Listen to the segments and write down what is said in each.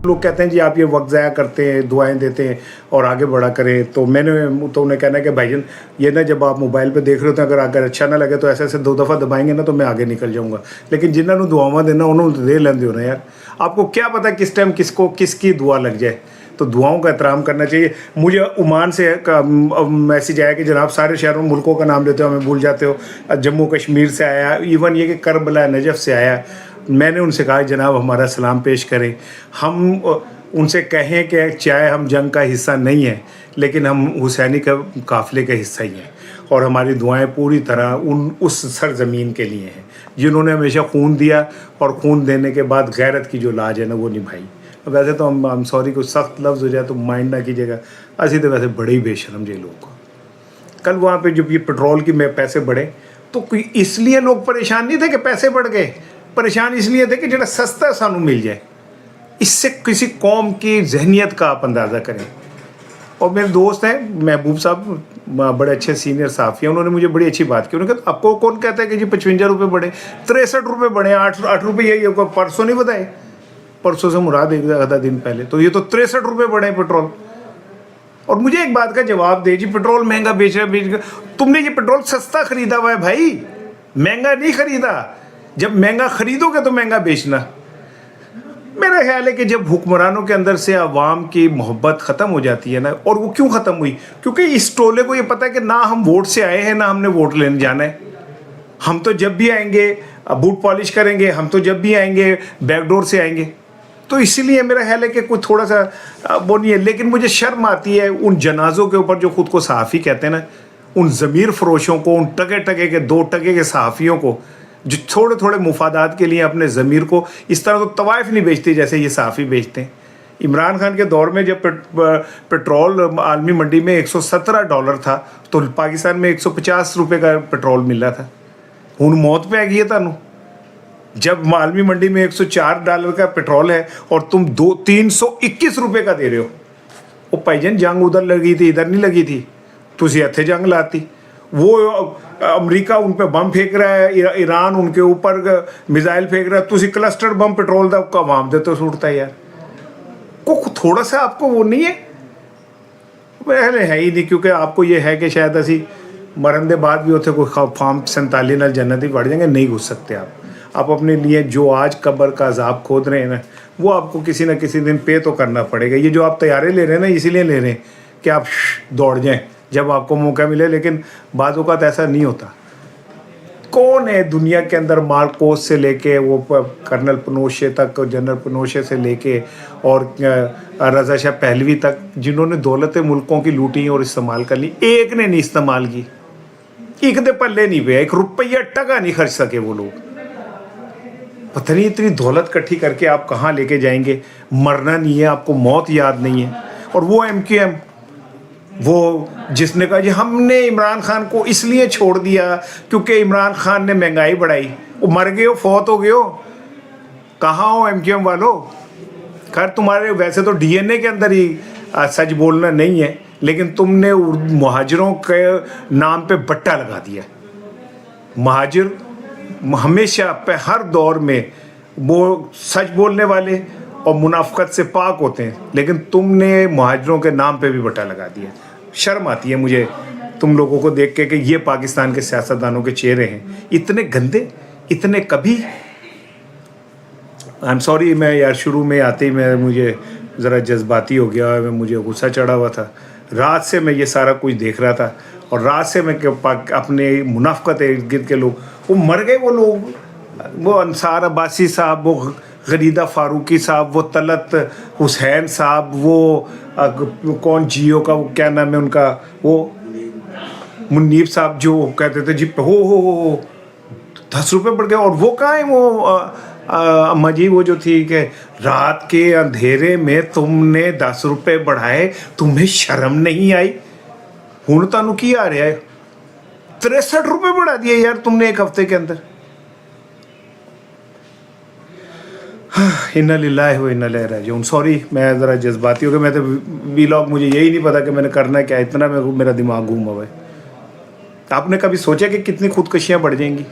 लोग कहते हैं जी आप ये वक्त ज़ाया करते हैं, दुआएं देते हैं और आगे बढ़ा करें, तो मैंने तो उन्हें कहना है कि भाईजान ये ना जब आप मोबाइल पे देख रहे हो तो अगर अच्छा ना लगे तो ऐसे ऐसे 2 दफ़ा दबाएंगे ना तो मैं आगे निकल जाऊंगा, लेकिन जिन्होंने दुआवां देना उन्होंने दे लेंदे हो ना यार। आपको क्या पता किस टाइम किसको किसकी दुआ लग जाए, तो दुआओं का एहतराम करना चाहिए। मुझे ओमान से मैसेज आया कि जनाब सारे शहरों मुल्कों का नाम लेते हो हमें भूल जाते हो। जम्मू कश्मीर से आया, इवन ये कि करबला नजफ़ से आया। मैंने उनसे कहा जनाब हमारा सलाम पेश करें, हम उनसे कहें कि चाहे हम जंग का हिस्सा नहीं हैं लेकिन हम हुसैनी का काफ़िले का हिस्सा ही हैं, और हमारी दुआएं पूरी तरह उस सरज़मीन के लिए हैं जिन्होंने हमेशा खून दिया और खून देने के बाद गैरत की जो लाज है ना वो निभाई। वैसे तो हम सॉरी कुछ सख्त लफ्ज़ हो जाए तो माइंड ना कीजिएगा, ऐसे तो वैसे बड़े ही बेशरम जे लोग। कल वहाँ पे जब ये पेट्रोल की पैसे बढ़े तो कोई इसलिए लोग परेशान नहीं थे कि पैसे बढ़ गए, परेशान इसलिए थे कि जो सस्ता सानू मिल जाए। इससे किसी कौम की जहनीत का आप अंदाज़ा करें। और मेरे दोस्त हैं महबूब साहब, बड़े अच्छे सीनियर साफ़ी हैं, उन्होंने मुझे बड़ी अच्छी बात की। उन्होंने कहा आपको कौन कहता है कि जी 55 रुपये बढ़े, 63 रुपये बढ़े, 8 रुपये यही परसों नहीं बताए, परसों से मुराद एक आधा दिन पहले, तो ये तो 63 रुपये बढ़े पेट्रोल। और मुझे एक बात का जवाब दे जी, पेट्रोल महंगा बेच रहा, तुमने ये पेट्रोल सस्ता खरीदा हुआ है भाई, महंगा नहीं खरीदा। जब महंगा खरीदोगे तो महंगा बेचना। मेरा ख्याल है कि जब हुक्मरानों के अंदर से अवाम की मोहब्बत ख़त्म हो जाती है ना, और वो क्यों ख़त्म हुई, क्योंकि इस टोले को ये पता है कि ना हम वोट से आए हैं ना हमने वोट लेने जाना है। हम तो जब भी आएंगे बूट पॉलिश करेंगे, हम तो जब भी आएंगे बैकडोर से आएंगे। तो इसीलिए मेरा ख्याल है कि कुछ थोड़ा सा वो नहीं है। लेकिन मुझे शर्म आती है उन जनाजों के ऊपर जो खुद को सहाफ़ी कहते हैं ना, उन ज़मीर फरोशों को, उन टके टके के 2 टके के सहाफ़ियों को जो थोड़े थोड़े मुफादात के लिए अपने ज़मीर को इस तरह तो तवाइफ नहीं बेचते जैसे ये सहाफ़ी बेचते हैं। इमरान खान के दौर में जब पेट्रोल आलमी मंडी में $117 था तो पाकिस्तान में 150 रुपये का पेट्रोल मिल रहा था। हुण मौत पे आ गई है तुहानू जब आलमी मंडी में $104 का पेट्रोल है और तुम 321 रुपये का दे रहे हो। वो भाईजान जंग उधर लगी थी इधर नहीं लगी थी, तुसी इत्थे जंग लाती। वो अमेरिका उन पे बम फेंक रहा है, ईरान उनके ऊपर मिसाइल फेंक रहा है, तुसी क्लस्टर बम पेट्रोल का कवाम दे तो सुटता है यार। को थोड़ा सा आपको वो नहीं है, पहले है ही नहीं, क्योंकि आपको ये है कि शायद असी मरन के बाद भी उसे कोई फार्म 47 नाल जन्नत ही बढ़ जाएंगे, नहीं घुस सकते आप अपने लिए जो आज कब्र का अजाब खोद रहे हैं ना, वो आपको किसी न किसी दिन पे तो करना पड़ेगा। ये जो आप तैयारी ले रहे हैं ना, इसीलिए ले रहे हैं कि आप दौड़ जाएं जब आपको मौका मिले, लेकिन बाज़ औक़ात ऐसा नहीं होता। कौन है दुनिया के अंदर मार्कोस से लेके वो कर्नल पनोशे तक, जनरल पनोशे से लेके और रज़ा शाह पहलवी तक, जिन्होंने दौलत मुल्कों की लूटी और इस्तेमाल कर ली, एक ने नहीं इस्तेमाल की, एक दे पल्ले नहीं पे, 1 रुपया टका नहीं खर्च सके वो लोग। पता नहीं इतनी दौलत इकट्ठी करके आप कहाँ लेके जाएंगे। मरना नहीं है, आपको मौत याद नहीं है। और वो MQM, वो जिसने कहा जी हमने इमरान खान को इसलिए छोड़ दिया क्योंकि इमरान खान ने महंगाई बढ़ाई, वो मर गए हो, फौत हो गए हो, कहाँ हो MQM वालों। खैर तुम्हारे वैसे तो DNA के अंदर ही सच बोलना नहीं है, लेकिन तुमने मुहाजिरों के नाम पे बट्टा लगा दिया। मुहाजिर हमेशा पे हर दौर में वो सच बोलने वाले और मुनाफकत से पाक होते हैं, लेकिन तुमने मुहाजिरों के नाम पे भी बट्टा लगा दिया। शर्म आती है मुझे तुम लोगों को देख के कि ये पाकिस्तान के सियासतदानों के चेहरे हैं, इतने गंदे, इतने कभी। आई एम सॉरी, मैं यार शुरू में आते ही मुझे ज़रा जज्बाती हो गया, मुझे गुस्सा चढ़ा हुआ था। रात से मैं ये सारा कुछ देख रहा था और रात से मैं अपने मुनाफकत इर्द गिर्द के लोग, वो मर गए वो लोग, वो अंसार अब्बासी साहब, वो गरीदा फारूकी साहब, वो तलत हुसैन साहब, वो कौन जियो का वो क्या नाम है उनका, वो मुन्नीब साहब जो कहते थे जी हो 10 रुपये बढ़ गए। और वो कहाँ है वो अम्मा जी, वो जो थी कि रात के अंधेरे में तुमने 10 रुपये बढ़ाए, तुम्हें शर्म नहीं आई। हुण तुहानू की आ रहा है, 63 रुपये बढ़ा दिए यार तुमने 1 हफ्ते के अंदर। इन्ना लिल्लाहि व इन्ना इलैहि राजिऊन। सॉरी, मैं ज़रा जज्बाती हो गया। मैं तो व्लॉग, मुझे यही नहीं पता कि मैंने करना क्या, इतना मेरा दिमाग घूम हुआ है। आपने कभी सोचा कि कितनी खुदकशियाँ बढ़ जाएंगी?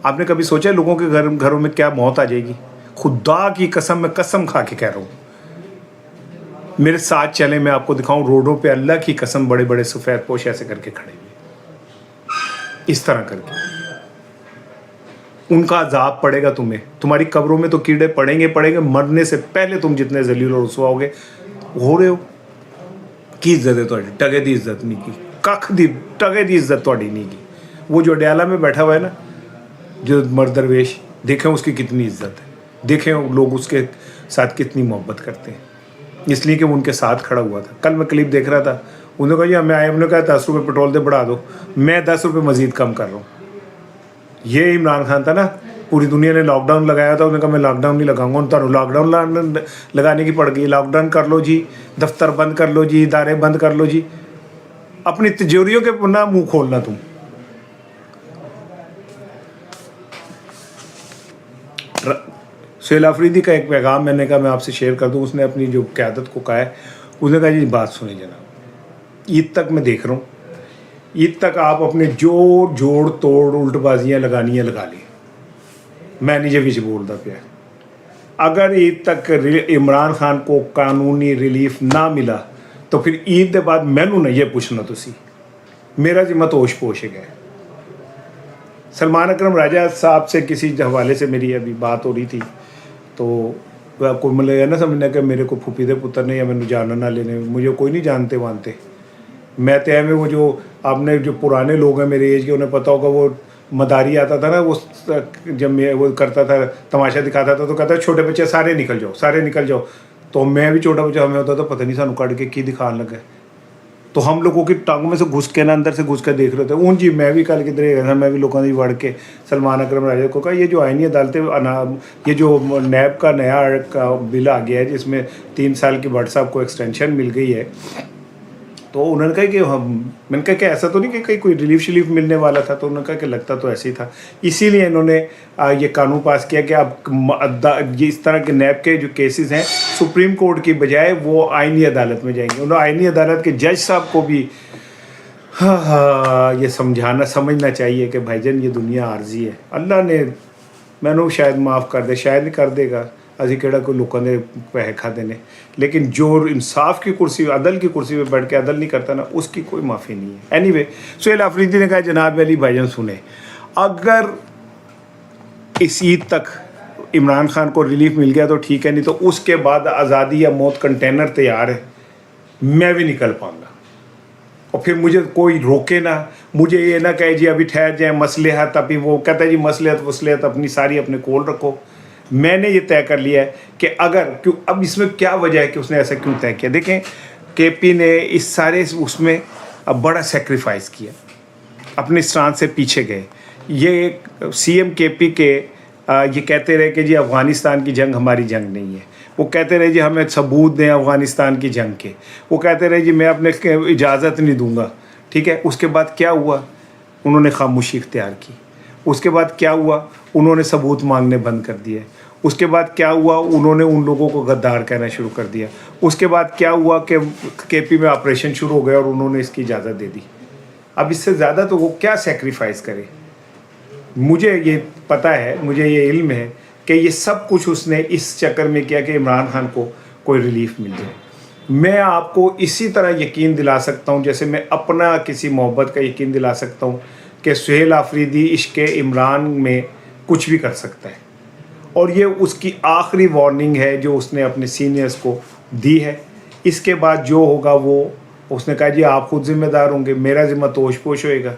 आपने कभी सोचा लोगों के घरों में क्या मौत आ जाएगी? खुदा की कसम, मैं कसम खा के कह रहा हूँ, मेरे साथ चलें, मैं आपको दिखाऊं रोडों पे अल्लाह की कसम बड़े बड़े सफ़ेद पोश ऐसे करके खड़े हुए, इस तरह करके। उनका अजाब पड़ेगा तुम्हें, तुम्हारी कब्रों में तो कीड़े पड़ेंगे पड़ेंगे, मरने से पहले तुम जितने जलील और रुसवा हो रहे हो। की इज्जत है ਤੁਹਾਡੀ, टगे दी इज्जत नहीं की, कख दी टगे दी इज्जत ਤੁਹਾਡੀ नहीं की। वो जो अडयाला में बैठा हुआ है ना, जो मर्दरवेश, देखें उसकी कितनी इज्जत है, देखें लोग उसके साथ कितनी मोहब्बत करते हैं, इसलिए कि वो उनके साथ खड़ा हुआ था। कल मैं क्लिप देख रहा था, उन्होंने कहा जी मैं आया, उन्होंने कहा 10 रुपये पेट्रोल दे बढ़ा दो, मैं 10 रुपये मज़ीद कम कर रहा हूँ। ये इमरान खान था ना, पूरी दुनिया ने लॉकडाउन लगाया था, उन्होंने कहा मैं लॉकडाउन नहीं लगाऊंगा, उन लॉकडाउन लगाने की पड़ गई। लॉकडाउन कर लो जी, दफ्तर बंद कर लो जी, इदारे बंद कर लो जी, अपनी तिजोरियों के ना मुंह खोलना तुम। सुहेल अफरीदी का एक पैगाम मैंने कहा मैं आपसे शेयर कर दूं, उसने अपनी जो क़यादत को कहा है, उसने कहा जी बात सुनिए जनाब, ईद तक मैं देख रहा हूँ, ईद तक आप अपने जो जोड़ तोड़ उल्टबाजियाँ लगानी है लगा ली, मैं नहीं जे बोलता पिया। अगर ईद तक इमरान खान को कानूनी रिलीफ ना मिला तो फिर ईद के बाद मैनू ना ये पूछना तुसी, मेरा जिम्मा तो होश पोश है। सलमान अकरम राजा साहब से किसी हवाले से मेरी अभी बात हो रही थी, तो कोई मतलब है ना समझना कि मेरे को फूफी दे पुत्र ने या मैंने जानना ना लेने, मुझे कोई नहीं जानते मानते। मैं तय में वो जो आपने जो पुराने लोग हैं मेरे एज के, उन्हें पता होगा, वो मदारी आता था ना, वो जब मैं वो करता था तमाशा दिखाता था तो कहता छोटे बच्चे सारे निकल जाओ, सारे निकल जाओ। तो मैं भी छोटा बच्चा हमें होता था, पता नहीं सानू कट के की दिखाने लगा, तो हम लोगों की टांग में से घुस के ना अंदर से घुस के देख रहे थे। ऊँ जी मैं भी कल किधर गया था, मैं भी लोगों की वड़ के सलमान अकरम राजा को कहा ये जो आईनी अदालतें, ये जो नैब का नया का बिल आ गया है जिसमें 3 साल की भट्ट साहब को एक्सटेंशन मिल गई है, तो उन्होंने कहा कि मैंने कहा कि ऐसा तो नहीं कि कहीं कोई रिलीफ शिलीफ मिलने वाला था, तो उन्होंने कहा कि लगता तो ऐसे ही था, इसीलिए इन्होंने ये कानून पास किया कि अब ये इस तरह के नैब के जो केसेस हैं सुप्रीम कोर्ट की बजाय वो आईनी अदालत में जाएंगे। उन्होंने आईनी अदालत के जज साहब को भी ये समझना चाहिए कि भाईजान ये दुनिया आर्जी है, अल्लाह ने मैनू शायद माफ़ कर दे, शायद नहीं कर देगा, असी केड़ा कोई लोगों ने पैसे खाते ने, लेकिन जो इंसाफ की कुर्सी अदल की कुर्सी पे बैठ के अदल नहीं करता ना, उसकी कोई माफ़ी नहीं है। एनीवे, सुहेल अफरीदी ने कहा जनाब अली भाईजान सुने, अगर इस ईद तक इमरान खान को रिलीफ मिल गया तो ठीक है, नहीं तो उसके बाद आज़ादी या मौत कंटेनर तैयार है, मैं भी निकल पाऊँगा। और फिर मुझे कोई रोके ना, मुझे ये ना कहे जी अभी ठहर जाए, मसलहत अभी, वो कहता है जी मसलहत वसलहत अपनी सारी अपने कोल रखो। मैंने ये तय कर लिया है कि अगर क्यों, अब इसमें क्या वजह है कि उसने ऐसा क्यों तय किया। देखें केपी ने इस सारे उसमें अब बड़ा सेक्रीफाइस किया, अपने स्टांस से पीछे गए। ये सीएम केपी के ये कहते रहे कि जी अफ़गानिस्तान की जंग हमारी जंग नहीं है, वो कहते रहे जी हमें सबूत दें अफ़गानिस्तान की जंग के, वो कहते रहे जी मैं अपने इजाज़त नहीं दूंगा, ठीक है। उसके बाद क्या हुआ, उन्होंने खामोशी इख्तियार की। उसके बाद क्या हुआ, उन्होंने सबूत मांगने बंद कर दिए। उसके बाद क्या हुआ, उन्होंने उन लोगों को गद्दार कहना शुरू कर दिया। उसके बाद क्या हुआ कि केपी में ऑपरेशन शुरू हो गया और उन्होंने इसकी इजाज़त दे दी। अब इससे ज़्यादा तो वो क्या सेक्रीफाइस करे। मुझे ये पता है, मुझे ये इल्म है कि ये सब कुछ उसने इस चक्कर में किया कि इमरान खान को कोई रिलीफ मिल जाए। मैं आपको इसी तरह यकीन दिला सकता हूँ जैसे मैं अपना किसी मोहब्बत का यकीन दिला सकता हूँ कि सुहेल अफरीदी इश्क़ इमरान में कुछ भी कर सकता है, और ये उसकी आखिरी वार्निंग है जो उसने अपने सीनियर्स को दी है। इसके बाद जो होगा वो उसने कहा जी आप खुद ज़िम्मेदार होंगे, मेरा ज़िम्मा तो होश पोश होएगा,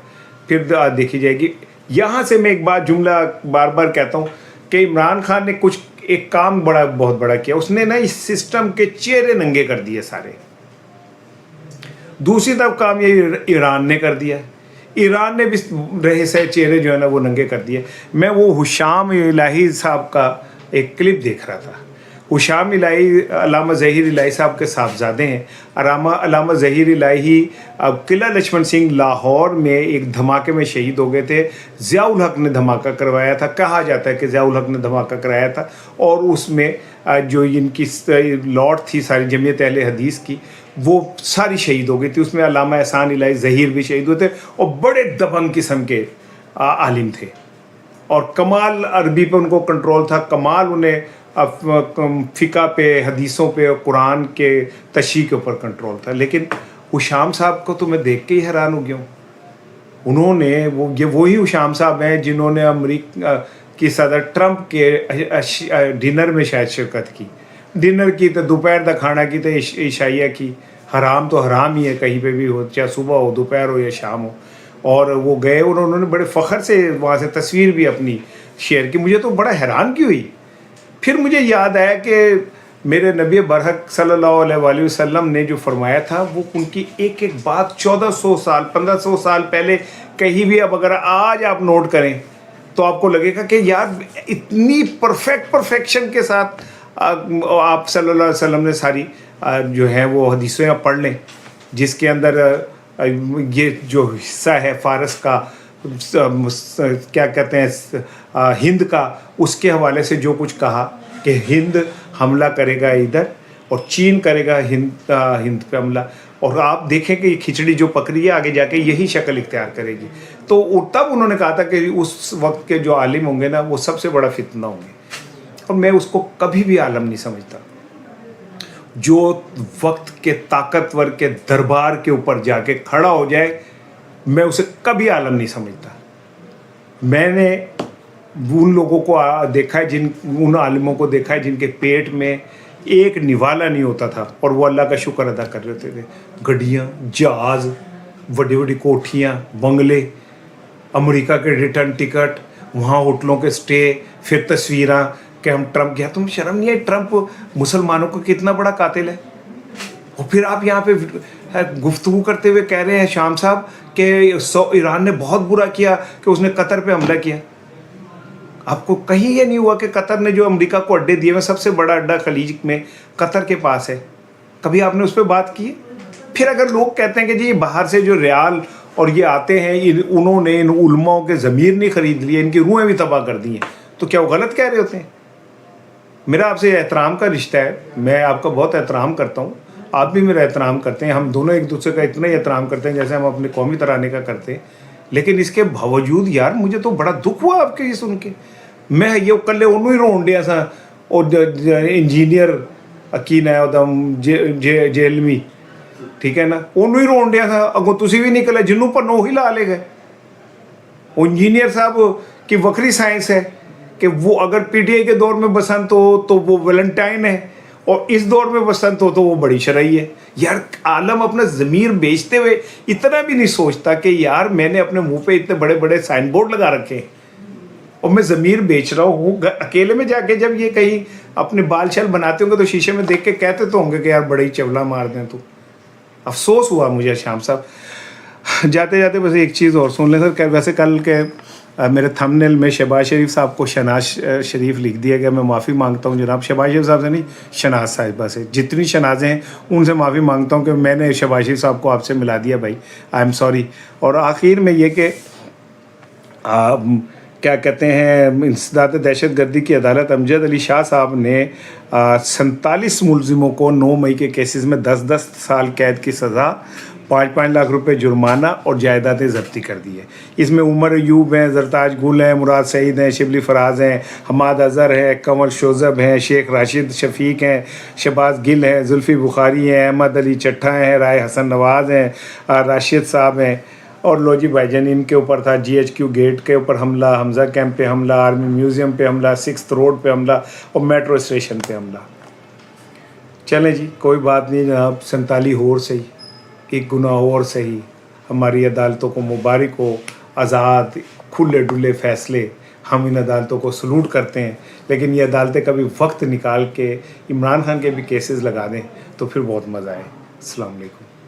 फिर देखी जाएगी। यहाँ से मैं एक बात जुमला बार बार कहता हूँ कि इमरान खान ने कुछ एक काम बहुत बड़ा किया, उसने ना इस सिस्टम के चेहरे नंगे कर दिए सारे। दूसरी तरफ काम ये ईरान ने कर दिया, ईरान ने भी रहे सहे चेहरे जो है ना वो नंगे कर दिए। मैं वो हुशाम इलाही साहब का एक क्लिप देख रहा था। हुशाम इलाही अल्लामा ज़हीर इलाही साहब के साहबजादे हैं। अल्लामा ज़हीर इलाही अब किला लक्ष्मण सिंह लाहौर में एक धमाके में शहीद हो गए थे। ज़ियाउल हक ने धमाका करवाया था, कहा जाता है कि ज़ियाउल हक ने धमाका कराया था, और उसमें जो इनकी लॉट थी सारी जमीयत अहले हदीस की वो सारी शहीद हो गई थी। उसमें अल्लामा एहसान इलाही ज़हीर भी शहीद हुए थे और बड़े दबंग किस्म के आलिम थे। اور کمال عربی پہ ان کو کنٹرول تھا، کمال انہیں فقہ پہ، حدیثوں پہ اور قرآن کے تشریح کے اوپر کنٹرول تھا. لیکن اشام صاحب کو تو میں دیکھ کے ہی حیران ہو گیا ہوں. انہوں نے یہ وہی اشام صاحب ہیں جنہوں نے امریکہ کی صدر ٹرمپ کے ڈنر میں شاید شرکت کی. ڈنر کی تو دوپہر کا کھانا کی تو عشائیہ کی. حرام تو حرام ہی ہے کہیں پہ بھی ہو، چاہے صبح ہو، دوپہر ہو یا شام ہو. اور وہ گئے اور انہوں نے بڑے فخر سے وہاں سے تصویر بھی اپنی شیئر کی. مجھے تو بڑا حیران کی ہوئی. پھر مجھے یاد آیا کہ میرے نبی برحق صلی اللہ علیہ وآلہ وسلم نے جو فرمایا تھا وہ ان کی ایک ایک بات 1400 سال 1500 سال پہلے کہیں بھی اب اگر آج آپ نوٹ کریں تو آپ کو لگے گا کہ یار اتنی پرفیکشن کے ساتھ آپ صلی اللہ علیہ وسلم نے ساری جو ہیں وہ حدیثیں آپ پڑھ لیں، جس کے اندر یہ جو حصہ ہے فارس کا، کیا کہتے ہیں، ہند کا، اس کے حوالے سے جو کچھ کہا کہ ہند حملہ کرے گا ادھر اور چین کرے گا ہند پہ حملہ، اور آپ دیکھیں کہ یہ کھچڑی جو پکڑی ہے آگے جا کے یہی شکل اختیار کرے گی. تو تب انہوں نے کہا تھا کہ اس وقت کے جو عالم ہوں گے نا وہ سب سے بڑا فتنہ ہوں گے. اور میں اس کو کبھی بھی عالم نہیں سمجھتا جو وقت کے طاقتور کے دربار کے اوپر جا کے کھڑا ہو جائے. میں اسے کبھی عالم نہیں سمجھتا. میں نے ان لوگوں کو دیکھا ہے، ان عالموں کو دیکھا ہے جن کے پیٹ میں ایک نوالا نہیں ہوتا تھا اور وہ اللہ کا شکر ادا کر رہے تھے. گڈیاں، جہاز، بڑی بڑی کوٹھیاں، بنگلے، امریکہ کے ریٹرن ٹکٹ، وہاں ہوٹلوں کے سٹے، پھر تصویراں کہ ہم ٹرمپ گیا. تم شرم نہیں ہے؟ ٹرمپ مسلمانوں کو کتنا بڑا قاتل ہے. اور پھر آپ یہاں پہ گفتگو کرتے ہوئے کہہ رہے ہیں شام صاحب کہ ایران نے بہت برا کیا کہ اس نے قطر پہ حملہ کیا. آپ کو کہیں یہ نہیں ہوا کہ قطر نے جو امریکہ کو اڈے دیے ہوئے، سب سے بڑا اڈا خلیج میں قطر کے پاس ہے، کبھی آپ نے اس پہ بات کی؟ پھر اگر لوگ کہتے ہیں کہ جی یہ باہر سے جو ریال اور یہ آتے ہیں انہوں نے ان علماء کے ضمیر نہیں خرید لیے، ان کی روحیں بھی تباہ کر دی ہیں، تو کیا وہ غلط کہہ رہے ہوتے ہیں؟ میرا آپ سے احترام کا رشتہ ہے، میں آپ کا بہت احترام کرتا ہوں، آپ بھی میرا احترام کرتے ہیں، ہم دونوں ایک دوسرے کا اتنا ہی احترام کرتے ہیں جیسے ہم اپنے قومی ترانے کا کرتے ہیں. لیکن اس کے باوجود یار مجھے تو بڑا دکھ ہوا آپ کے یہ سن کے. میں یہ کلے انہوں ہی رون ڈیا سا، اور انجینئر اکین ہے جیلمی، ٹھیک ہے نا، انہوں ہی رون ڈیا تھا. اگوں تسی بھی نکلے جنوں پر نو ہی لا لے گئے. انجینئر صاحب کی وکری سائنس ہے کہ وہ اگر پی ٹی آئی کے دور میں بسنت ہو تو وہ ویلنٹائن ہے، اور اس دور میں بسنت ہو تو وہ بڑی شرعی ہے. یار عالم اپنا ضمیر بیچتے ہوئے اتنا بھی نہیں سوچتا کہ یار میں نے اپنے منہ پہ اتنے بڑے بڑے سائن بورڈ لگا رکھے ہیں اور میں ضمیر بیچ رہا ہوں. اکیلے میں جا کے جب یہ کہیں اپنے بال شال بناتے ہوں گے تو شیشے میں دیکھ کے کہتے تو ہوں گے کہ یار بڑے ہی چولا مار دیں. تو افسوس ہوا مجھے شام صاحب. جاتے جاتے بس ایک چیز اور سن لیں سر، کہ ویسے کل کے میرے تھمبنیل میں شہباز شریف صاحب کو شہناز شریف لکھ دیا گیا. میں معافی مانگتا ہوں جناب، شہباز شریف صاحب سے نہیں، شہناز صاحبہ سے. جتنی شہنازیں ہیں ان سے معافی مانگتا ہوں کہ میں نے شہباز شریف صاحب کو آپ سے ملا دیا بھائی، آئی ایم سوری. اور آخر میں یہ کہ کیا کہتے ہیں، انسداد دہشت گردی کی عدالت امجد علی شاہ صاحب نے 47 ملزموں کو 9 مئی کے کیسز میں 10 سال قید کی سزا، 5 لاکھ روپے جرمانہ اور جائیدادیں ضبطی کر دی ہے. اس میں عمر ایوب ہیں، زرتاج گل ہیں، مراد سعید ہیں، شبلی فراز ہیں، حماد اظہر ہیں، کنول شوذب ہیں، شیخ راشد شفیق ہیں، شہباز گل ہیں، زلفی بخاری ہیں، احمد علی چٹھا ہیں، رائے حسن نواز ہیں، راشد صاحب ہیں. اور لو جی بھائی جان ان کے اوپر تھا GHQ گیٹ کے اوپر حملہ، حمزہ کیمپ پہ حملہ، آرمی میوزیم پہ حملہ، 6th روڈ پہ حملہ اور میٹرو اسٹیشن پہ حملہ. چلیں جی کوئی بات نہیں جناب، 47 اور صحیح، ایک گناہ اور صحیح. ہماری عدالتوں کو مبارک ہو، آزاد کھلے ڈلے فیصلے، ہم ان عدالتوں کو سلوٹ کرتے ہیں. لیکن یہ عدالتیں کبھی وقت نکال کے عمران خان کے بھی کیسز لگا دیں تو پھر بہت مزہ آئے. السلام علیکم.